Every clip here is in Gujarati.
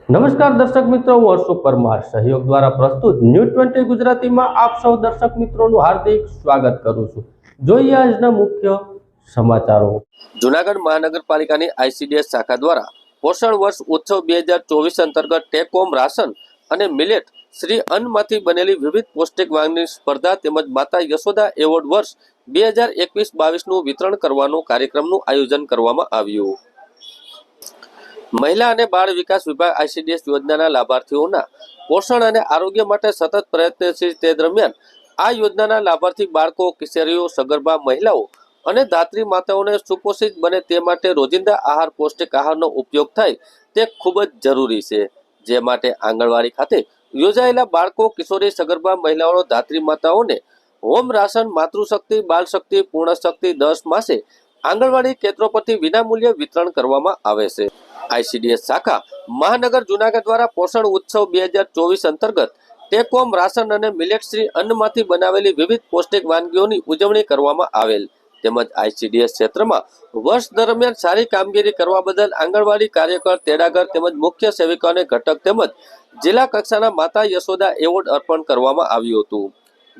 નમસ્કાર દર્શક મિત્રો, હું અશોક પરમાર સહયોગ દ્વારા પ્રસ્તુત ન્યૂઝ 20 ગુજરાતીમાં આપ સૌ દર્શક મિત્રોનું હાર્દિક સ્વાગત કરું છું। જોઈએ આજના મુખ્ય સમાચારો। જૂનાગઢ મહાનગરપાલિકાની આઈસીડીએસ શાખા દ્વારા પોષણ વર્ષ ઉત્સવ 2024 અંતર્ગત ટેક હોમ રાશન અને મિલેટ શ્રી અન્નમાંથી બનેલી વિવિધ પૌષ્ટિક વાનગીની સ્પર્ધા તેમજ માતા યશોદા એવોર્ડ વર્ષ 2021-22નું વિતરણ કરવાનો કાર્યક્રમનું આયોજન કરવામાં આવ્યું। મહિલા અને બાળ વિકાસ વિભાગ આઈસીડીએસ યોજનાના લાભાર્થીઓના પોષણ અને આરોગ્ય માટે સતત પ્રયત્નશીલ તે દરમિયાન આ યોજનાના લાભાર્થી બાળકો, કિશોરીઓ, સગર્ભા મહિલાઓ અને ધાત્રી માતાઓને સુપોષિત બને તે માટે રોજિંદા આહાર પૌષ્ટિક આહારનો ઉપયોગ થાય તે ખૂબ જ જરૂરી છે। જે માટે આંગણવાડી ખાતે યોજાયેલા બાળકો, કિશોરી, સગર્ભા મહિલાઓ, ધાત્રી માતાઓને હોમ રાશન, માતૃશક્તિ, બાળ શક્તિ, પૂર્ણ શક્તિ 10 માસે આંગણવાડી કેન્દ્રો પરથી વિનામૂલ્યે વિતરણ કરવામાં આવે છે। આઈસીડીએસ શાખા મહાનગર જૂનાગઢ દ્વારા પોષણ ઉત્સવ 2024 અંતર્ગત ટેક હોમ રાશન અને મિલેટ શ્રી અન્નમાંથી બનાવેલી વિવિધ પૌષ્ટિક વાનગીઓની ઉજવણી કરવામાં આવેલ તેમજ આઈસીડીએસ ક્ષેત્રમાં વર્ષ દરમિયાન સારી કામગીરી કરવા બદલ આંગણવાડી કાર્યકર, તેડાગર તેમજ મુખ્ય સેવિકાઓને ઘટક તેમજ જિલ્લા કક્ષાના માતા યશોદા એવોર્ડ અર્પણ કરવામાં આવ્યું હતું।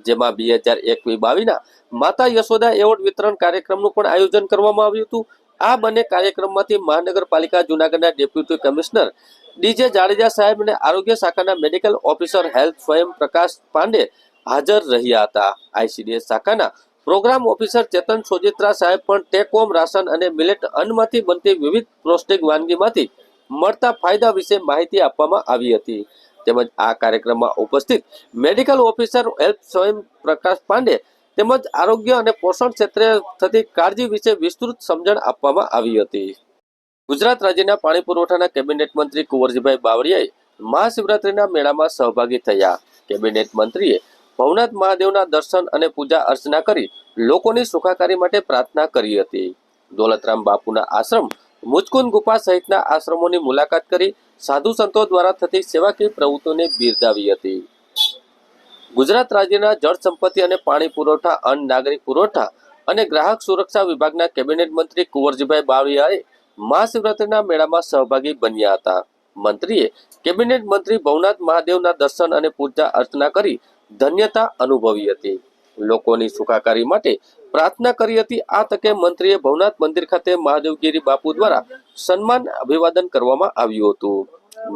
જેમાં 2021-22ના માતા યશોદા એવોર્ડ વિતરણ કાર્યક્રમનું પણ આયોજન કરવામાં આવ્યું હતું। આ બંને કાર્યક્રમમાંથી મહાનગરપાલિકા જૂનાગઢના ડેપ્યુટી કમિશનર ડીજે જાડેજા સાહેબ અને આરોગ્ય શાખાના મેડિકલ ઓફિસર હેલ્થ સ્વયં પ્રકાશ પાંડે હાજર રહ્યા હતા। આઈસીડીએસ શાખાના પ્રોગ્રામ ઓફિસર ચેતન સોજિત્રા સાહેબ પણ ટેક હોમ રાશન અને મિલેટ અન્નમાંથી બનતી વિવિધ પૌષ્ટિક વાનગીમાંથી મળતા ફાયદા વિશે માહિતી આપવામાં આવી હતી। તેમજ આ કાર્યક્રમમાં ઉપસ્થિત મેડિકલ ઓફિસર હેલ્થ સ્વયં પ્રકાશ પાંડે તેમજ આરોગ્ય અને પોષણ ક્ષેત્રે થતી કાળજી વિશે વિસ્તૃત સમજણ આપવામાં આવી હતી। ગુજરાત રાજ્યના પાણી પુરવઠાના કેબિનેટ મંત્રી કુંવરજીભાઈ બાવળિયાએ મહાશિવરાત્રીના મેળામાં સહભાગી થયા। કેબિનેટ મંત્રીએ ભવનાથ મહાદેવના દર્શન અને પૂજા અર્ચના કરી લોકોની સુખાકારી માટે પ્રાર્થના કરી હતી। દોલતરામ બાપુના આશ્રમ, મુચકુંદ ગુફા સહિતના આશ્રમોની મુલાકાત કરી સાધુ સંતો દ્વારા થતી સેવાકીય પ્રવૃત્તિઓને બિરદાવી હતી। ગુજરાત રાજ્યના જળ સંપત્તિ અને પાણી પુરવઠા, અન્ન નાગરિક પુરવઠા અને ગ્રાહક સુરક્ષા વિભાગના કેબિનેટ મંત્રી કુંવરજીભાઈ બાવળિયાએ મહાશિવરાત્રીના મેળામાં સહભાગી બન્યા હતા। મંત્રીએ કેબિનેટ મંત્રી ભવનાથ મહાદેવના દર્શન અને પૂજા અર્ચના કરી ધન્યતા અનુભવી હતી। લોકોની સુખાકારી માટે પ્રાર્થના કરી હતી। આ તકે મંત્રીએ ભવનાથ મંદિર ખાતે મહાદેવગીરી બાપુ દ્વારા સન્માન અભિવાદન કરવામાં આવ્યું હતું।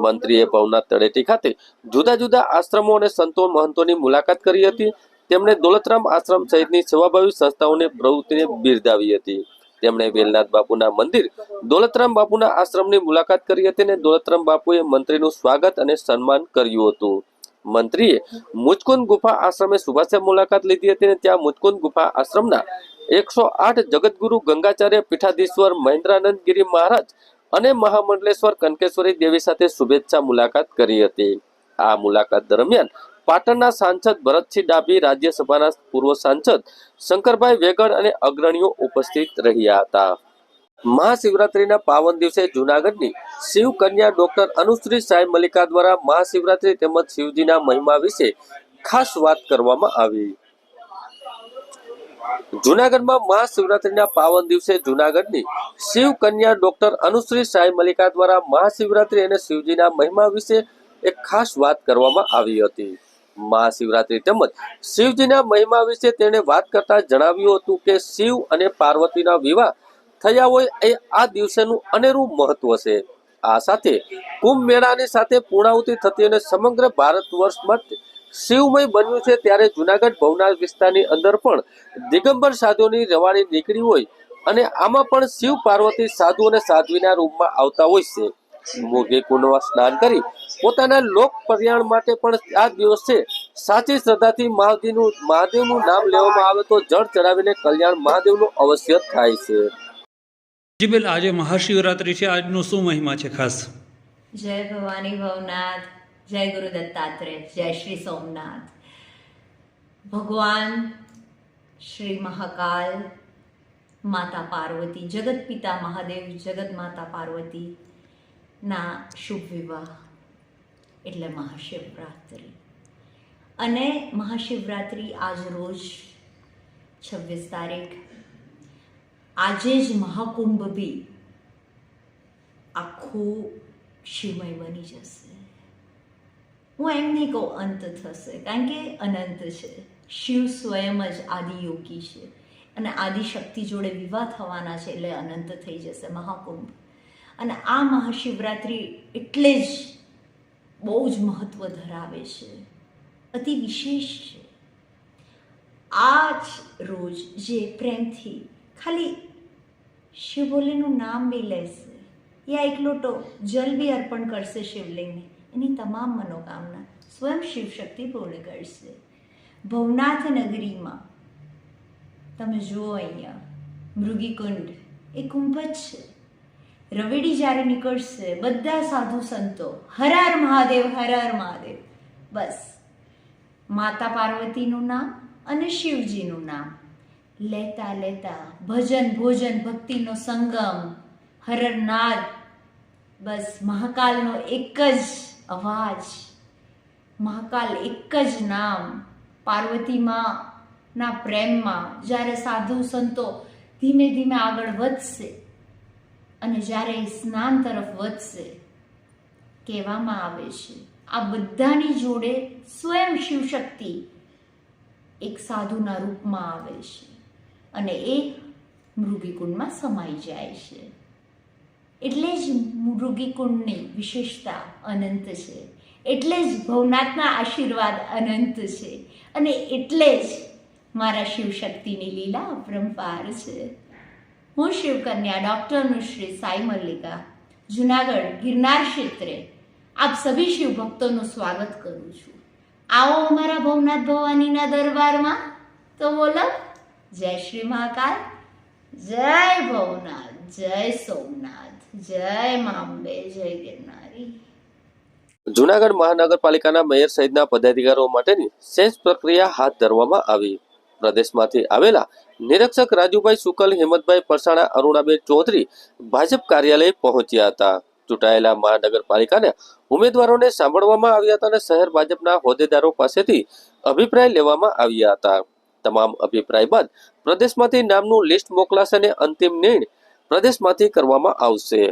મંત્રીએ ભવનાથ તળેટી ખાતે જુદા જુદા આશ્રમો અને સંતો મહંતોની મુલાકાત કરી હતી। તેમણે દોલતરામ આશ્રમ સહિતની સેવાભાવી સંસ્થાઓની પ્રવૃત્તિને બિરદાવી હતી। તેમણે વેલનાથ બાપુના મંદિર, દોલતરામ બાપુના આશ્રમની મુલાકાત કરી હતી અને દોલતરામ બાપુએ મંત્રીનું સ્વાગત અને સન્માન કર્યું હતું। મંત્રીએ મુચકુંદ ગુફા આશ્રમે શુભાશય મુલાકાત લીધી હતી અને ત્યાં મુચકુંદ ગુફા આશ્રમના 108 જગતગુરુ ગંગાચાર્ય પીઠાધીશ્વર મહેન્દ્રાનંદ ગિરી મહારાજ અને મહામંડલેશ્વર કનકેશ્વરી દેવી સાથે શુભેચ્છા મુલાકાત કરી હતી। આ મુલાકાત દરમિયાન પાટણના સાંસદ ભરતસિંહ ડાભી, રાજ્યસભાના પૂર્વ સાંસદ શંકરભાઈ વેગડ અને અગ્રણીઓ ઉપસ્થિત રહ્યા હતા। મહાશિવરાત્રીના પાવન દિવસે જૂનાગઢની શિવ કન્યા ડોક્ટર અનુશ્રી સાઈ મલ્લિકા દ્વારા મહાશિવરાત્રી તેમજ શિવજીના મહિમા વિશે ખાસ વાત કરવામાં આવી। જૂનાગઢમાં મહાશિવરાત્રીના પાવન દિવસે જૂનાગઢની શિવ કન્યા ડોક્ટર અનુશ્રી સાઈ મલ્લિકા દ્વારા મહાશિવરાત્રી અને શિવજીના મહિમા વિશે એક ખાસ વાત કરવામાં આવી હતી। મહાશિવરાત્રી તેમજ શિવજીના મહિમા વિશે તેણે વાત કરતા જણાવ્યું હતું કે શિવ અને પાર્વતીના વિવાહ થયા હોય એ આ દિવસેનું અનેરું મહત્વ છે। આ સાથે કુંભ મેળાની સાથે પૂર્ણાહુતિ થતી અને સમગ્ર ભારત વર્ષમાં શિવમય બન્યું છે। ત્યારે જૂનાગઢ ભવનાથ વિસ્તારની અંદર પણ દિગંબર સાધુઓની રવાડી નીકળી હોય અને આમાં પણ શિવ પાર્વતી સાધુ અને સાધ્વીના રૂપમાં આવતા હોય છે। મોઘી કુંડમાં સ્નાન કરી પોતાના લોક કલ્યાણ માટે પણ આ દિવસે સાચી શ્રદ્ધાથી મહાદેવનું નામ લેવામાં આવે તો જળ ચડાવીને કલ્યાણ મહાદેવનું અવશ્ય થાય છે। જી બેન, આજે મહાશિવરાત્રી છે, આજનો શું મહિમા છે ખાસ? જય ભવાની ભવનાથ, જય ગુરુ દત્તાત્રેય, જય શ્રી સોમનાથ। ભગવાન શ્રી મહાકાલ, માતા પાર્વતી, જગત પિતા મહાદેવ, જગત માતા પાર્વતી ના શુભ વિવાહ એટલે મહાશિવરાત્રિ। અને મહાશિવરાત્રિ આજ રોજ 26 તારીખ, આજે જ મહાકુંભ બી આખું શિવમય બની જશે. હું એમ નહીં કહું અંત થશે, કારણ કે અનંત છે. શિવ સ્વયં જ આદિયોગી છે અને આદિશક્તિ જોડે વિવાહ થવાના છે, એટલે અનંત થઈ જશે મહાકુંભ. અને આ મહાશિવરાત્રિ એટલે જ બહુ જ મહત્ત્વ ધરાવે છે, અતિ વિશેષ છે. આ જ રોજ જે પ્રેમથી ખાલી શિવ ભોલેનું નામ બી લેશે યા એક લોટો જલ બી અર્પણ કરશે શિવલિંગને, એની તમામ મનોકામના સ્વયં શિવશક્તિ પૂર્ણ કરશે. ભવનાથ નગરીમાં તમે જુઓ, અહીંયા મૃગીકુંડ એ કુંભ જ છે. રવેડી જ્યારે નીકળશે બધા સાધુ સંતો હર હર મહાદેવ, હર હર મહાદેવ, બસ માતા પાર્વતીનું નામ અને શિવજીનું નામ લેતા લેતા ભજન ભોજન ભક્તિનો સંગમ, હરરનાદ, બસ મહાકાલનો એક જ અવાજ, મહાકાલ એક જ નામ. પાર્વતી માના પ્રેમમાં જ્યારે સાધુ સંતો ધીમે ધીમે આગળ વધશે અને જ્યારે સ્નાન તરફ વધશે, કહેવામાં આવે છે આ બધાની જોડે સ્વયં શિવશક્તિ એક સાધુના રૂપમાં આવે છે અને એ મૃગીકુંડમાં સમાઈ જાય છે. એટલે જ મૃગીકુંડની વિશેષતા અનંત છે, એટલે જ ભવનાથના આશીર્વાદ અનંત છે અને એટલે જ મારા શિવશક્તિની લીલા અપરંપાર છે. હું શિવકન્યા ડૉક્ટર નુશ્રી સાઈ મલ્લિકા, જુનાગઢ ગિરનાર ક્ષેત્રે આપ સભી શિવ ભક્તોનું સ્વાગત કરું છું. આવો અમારા ભવનાથ ભવાનીના દરબારમાં, તો બોલો જય શ્રી મહાકાલ, જય ભવનાથ, જય સોમનાથ, જય માંબે, જય ગિરનારી. જૂનાગઢ મહાનગરપાલિકાના મેયર સહિતના પદાધિકારીઓ માટેની સેન્સ પ્રક્રિયા હાથ ધરવામાં આવી. પ્રદેશમાંથી આવેલા નિરીક્ષક રાજુભાઈ શુકલ, હિંમતભાઈ પરસાણા, અરુણાબેન ચૌધરી ભાજપ કાર્યાલય પહોંચ્યા હતા. ચૂંટાયેલા મહાનગરપાલિકાના ઉમેદવારોને સાંભળવામાં આવ્યા હતા અને શહેર ભાજપના હોદ્દેદારો પાસેથી અભિપ્રાય લેવામાં આવ્યા હતા. તમામ અભિપ્રાય બાદ પ્રદેશમાંથી નામનું લિસ્ટ મોકલાશે અને અંતિમ નિર્ણય પ્રદેશમાંથી કરવામાં આવશે.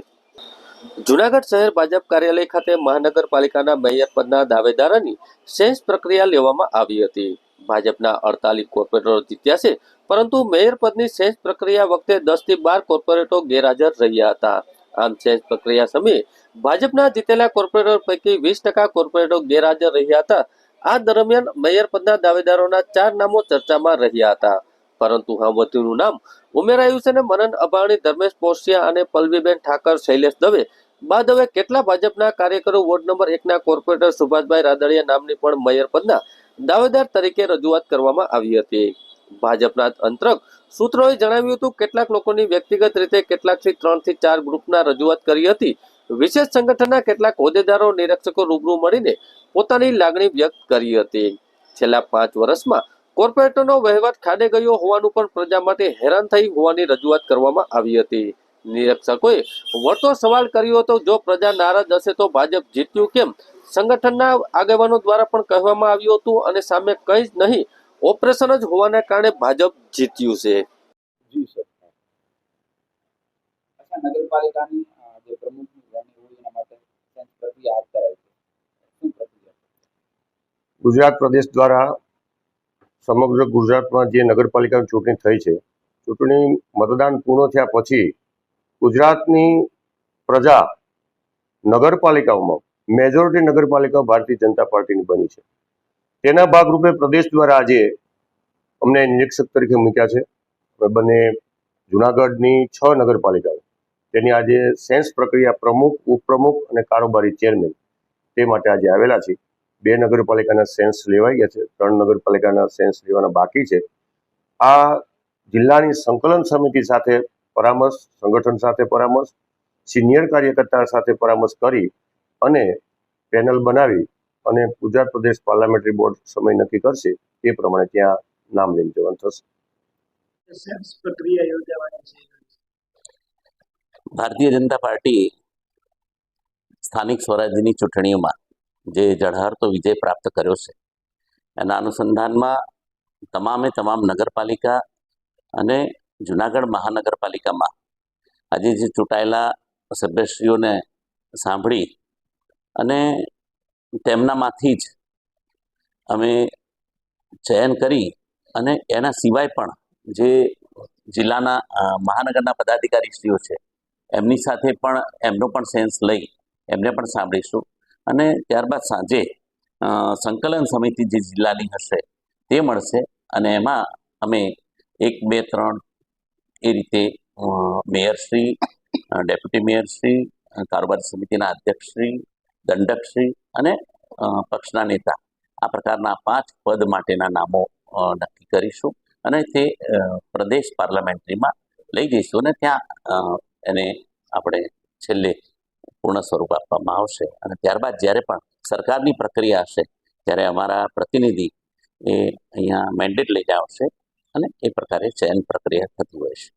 જૂનાગઢ શહેર ભાજપ કાર્યાલય ખાતે મહાનગરપાલિકાના મેયર પદના દાવેદારોની સેન્સ પ્રક્રિયા લેવામાં આવી હતી. ભાજપના 48 કોર્પોરેટરો જીત્યા છે, પરંતુ મેયર પદની સેન્સ પ્રક્રિયા વખતે 10 થી 12 કોર્પોરેટરો ગેરહાજર રહ્યા હતા. આમ સેન્સ પ્રક્રિયા સમયે ભાજપના જીતેલા કોર્પોરેટર પૈકી 20% કોર્પોરેટરો ગેરહાજર રહ્યા હતા. આ દરમિયાન મેયર પદના દાવેદારોના 4 નામો ચર્ચામાં રહ્યા હતા, પરંતુ વધુનું નામ ઉમેરાયું છે અને મનન અભાણી, ધર્મેશ પોસિયા અને પલ્લવીબેન ઠાકર, શૈલેષ દવે બાદ હવે કેટલા ભાજપના કાર્યકરો વોર્ડ નંબર 1 ના કોર્પોરેટર સુભાષભાઈ રાદડિયા નામની પણ મેયર પદના દાવેદાર તરીકે રજૂઆત કરવામાં આવી હતી. ભાજપના અંતરંગ સૂત્રોએ જણાવ્યું હતું કેટલાક લોકોની વ્યક્તિગત રીતે કેટલાકથી 3 થી 4 ગ્રુપના રજૂઆત કરી હતી. વિશેષ સંગઠનના કેટલાક હોદ્દેદારો નિરીક્ષકો રૂબરૂ મળીને પોતાની લાગણી વ્યક્ત કરી હતી. છેલ્લા 5 વર્ષમાં કોર્પોરેટરનો વહીવટ ખાડે ગયો હોવાનું પણ પ્રજા માટે હેરાન થઈ હોવાની રજૂઆત કરવામાં આવી હતી. નિરીક્ષકોએ વળતો સવાલ કર્યો હતો, જો પ્રજા નારાજ હશે તો ભાજપ જીત્યું કેમ? સંગઠનના આગેવાનો દ્વારા પણ કહેવામાં આવ્યું હતું અને સામે કંઈ જ નહીં, ઓપરેશન જ હોવાના કારણે ભાજપ જીત્યું છે. જી સર. અચ્છા, નગરપાલિકાની જે પ્રમુખની વરણી હોય એના માટે સેન્સ પ્રક્રિયા હાથ ધરાય છે, શું પ્રક્રિયા? ગુજરાત પ્રદેશ દ્વારા સમગ્ર ગુજરાતમાં જે નગરપાલિકાની ચૂંટણી થઈ છે, ચૂંટણી મતદાન પૂર્ણ થયા પછી ગુજરાતની પ્રજા નગરપાલિકાઓમાં મેજોરિટી નગરપાલિકાઓ ભારતીય જનતા પાર્ટીની બની છે. તેના ભાગરૂપે પ્રદેશ દ્વારા આજે અમને નિરીક્ષક તરીકે મૂક્યા છે. બંને જૂનાગઢની 6 નગરપાલિકાઓ તેની આજે સેન્સ પ્રક્રિયા પ્રમુખ, ઉપપ્રમુખ અને કારોબારી ચેરમેન તે માટે આજે આવેલા છે. 2 નગરપાલિકાના સેન્સ લેવાઈ ગયા છે, 3 નગરપાલિકાના સેન્સ લેવાના બાકી છે. આ જિલ્લાની સંકલન સમિતિ સાથે પરામર્શ, સંગઠન સાથે પરામર્શ, સિનિયર કાર્યકર્તા સાથે પરામર્શ કરી અને પેનલ બનાવી અને ગુજરાત પ્રદેશ પાર્લામેન્ટરી બોર્ડ સમય નક્કી કરશે તે પ્રમાણે ત્યાં નામ લઈને જવાનું થશે. સેન્સ પ્રક્રિયા યોજાવાની છે. ભારતીય જનતા પાર્ટી સ્થાનિક સ્વરાજ્યની ચૂંટણીઓમાં જે ઝળહળતો વિજય પ્રાપ્ત કર્યો છે, એના અનુસંધાનમાં તમામ નગરપાલિકા અને જૂનાગઢ મહાનગરપાલિકામાં આજે જે ચૂંટાયેલા સભ્યશ્રીઓને સાંભળી અને તેમનામાંથી જ અમે ચયન કરી અને એના સિવાય પણ જે જિલ્લાના મહાનગરના પદાધિકારીશ્રીઓ છે એમની સાથે પણ એમનો પણ સેન્સ લઈ એમને પણ સાંભળીશું અને ત્યારબાદ સાંજે સંકલન સમિતિ જે જિલ્લાની હશે તે મળશે અને એમાં અમે 1, 2, 3 એ રીતે મેયરશ્રી, ડેપ્યુટી મેયરશ્રી, કારોબારી સમિતિના અધ્યક્ષશ્રી, દંડકશ્રી અને પક્ષના નેતા આ પ્રકારના 5 પદ માટેના નામો નક્કી કરીશું અને તે પ્રદેશ પાર્લામેન્ટરીમાં લઈ જઈશું અને ત્યાં એને આપણે છેલ્લે પૂર્ણ સ્વરૂપ આપવામાં આવશે અને ત્યારબાદ જ્યારે પણ સરકારની પ્રક્રિયા હશે ત્યારે અમારા પ્રતિનિધિ એ અહીંયા મેન્ડેટ લઈને આવશે અને એ પ્રકારે ચયન પ્રક્રિયા થતી હોય છે.